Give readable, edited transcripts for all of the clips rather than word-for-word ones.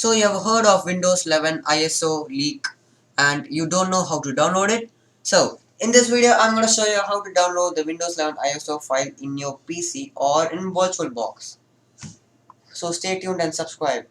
So you have heard of Windows 11 ISO leak and you don't know how to download it? So in this video I'm going to show you how to download the Windows 11 ISO file in your PC or in VirtualBox. So stay tuned and subscribe.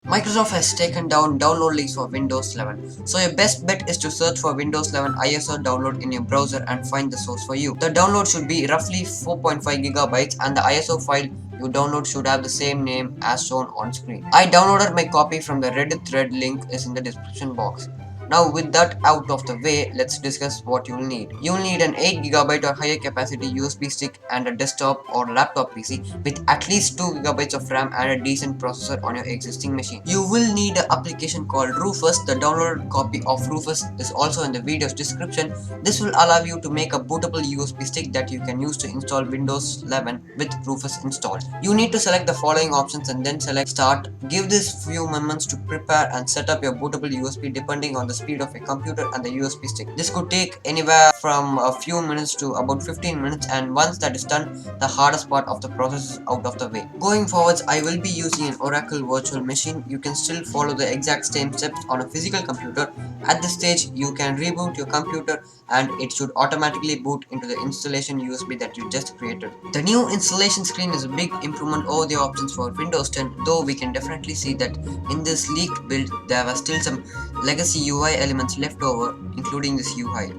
Microsoft has taken down download links for Windows 11. So your best bet is to search for Windows 11 ISO download in your browser and find the source for you. The download should be roughly 4.5 gigabytes and the ISO file you download should have the same name as shown on screen. I downloaded my copy from the Reddit thread, link is in the description box. Now with that out of the way, let's discuss what you'll need. You'll need an 8GB or higher capacity USB stick and a desktop or laptop PC with at least 2GB of RAM and a decent processor on your existing machine. You will need an application called Rufus. The downloaded copy of Rufus is also in the video's description. This will allow you to make a bootable USB stick that you can use to install Windows 11 with Rufus installed. You need to select the following options and then select Start. Give this few moments to prepare and set up your bootable USB depending on the speed of your computer and the USB stick. This could take anywhere from a few minutes to about 15 minutes, and once that is done, the hardest part of the process is out of the way. Going forwards, I will be using an Oracle virtual machine. You can still follow the exact same steps on a physical computer. At this stage, you can reboot your computer and it should automatically boot into the installation USB that you just created. The new installation screen is a big improvement over the options for Windows 10, though we can definitely see that in this leaked build there were still some legacy UI elements left over, including this UI,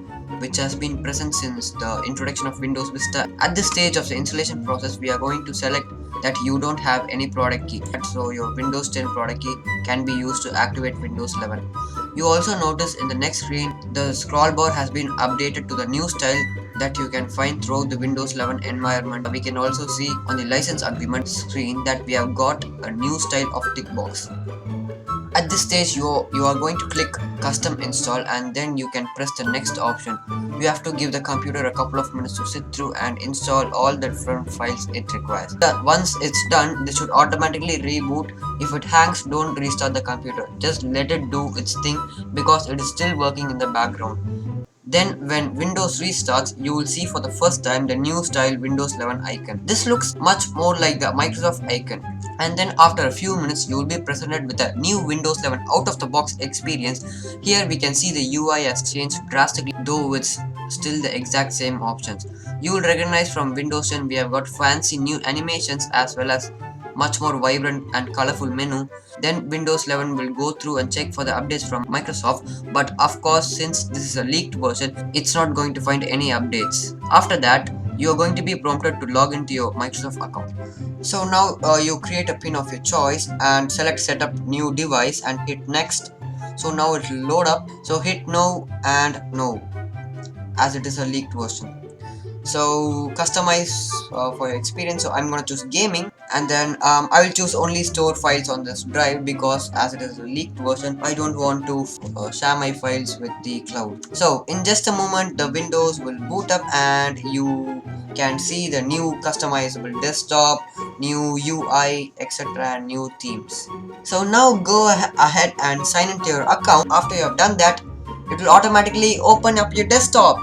which has been present since the introduction of Windows Vista. At this stage of the installation process, we are going to select that you don't have any product key, so your Windows 10 product key can be used to activate Windows 11. You also notice in the next screen, the scroll bar has been updated to the new style that you can find throughout the Windows 11 environment. We can also see on the license agreement screen that we have got a new style of tick box. At this stage, you are going to click custom install and then you can press the next option. You have to give the computer a couple of minutes to sit through and install all the different files it requires. Once it's done, this should automatically reboot. If it hangs, don't restart the computer. Just let it do its thing because it is still working in the background. Then when Windows restarts, you will see for the first time the new style Windows 11 icon. This looks much more like the Microsoft icon. And then after a few minutes, you will be presented with a new Windows 11 out-of-the-box experience. Here we can see the UI has changed drastically, though it's still the exact same options. You will recognize from Windows 10 we have got fancy new animations as well as much more vibrant and colorful menu. Then Windows 11 will go through and check for the updates from Microsoft, but of course since this is a leaked version, it's not going to find any updates. After that, you are going to be prompted to log into your Microsoft account. So now you create a pin of your choice and select setup new device and hit next. So now it will load up, so hit no and no as it is a leaked version. So customize for your experience. So I'm gonna choose gaming, and then I will choose only store files on this drive because as it is a leaked version, I don't want to share my files with the cloud. So in just a moment, the Windows will boot up and you can see the new customizable desktop, new UI, etc. and new themes. So now go ahead and sign into your account. After you have done that, it will automatically open up your desktop.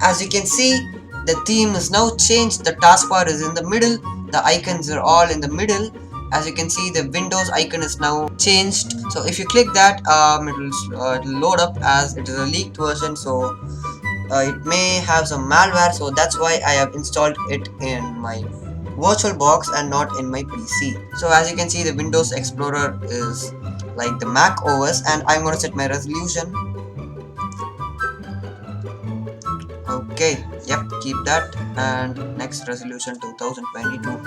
As you can see, the theme is now changed. The taskbar is in the middle, the icons are all in the middle. As you can see, the Windows icon is now changed. So if you click that, it will load up as it is a leaked version, so it may have some malware, so that's why I have installed it in my VirtualBox and not in my PC. So as you can see, the Windows Explorer is like the Mac OS, and I'm going to set my resolution. Okay, yep, keep that, and next resolution 2022.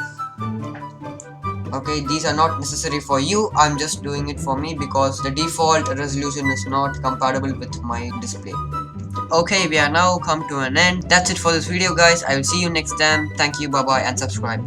Okay, these are not necessary for you, I'm just doing it for me because the default resolution is not compatible with my display. Okay, we are now come to an end. That's it for this video guys. I will see you next time. Thank you, bye bye, and subscribe.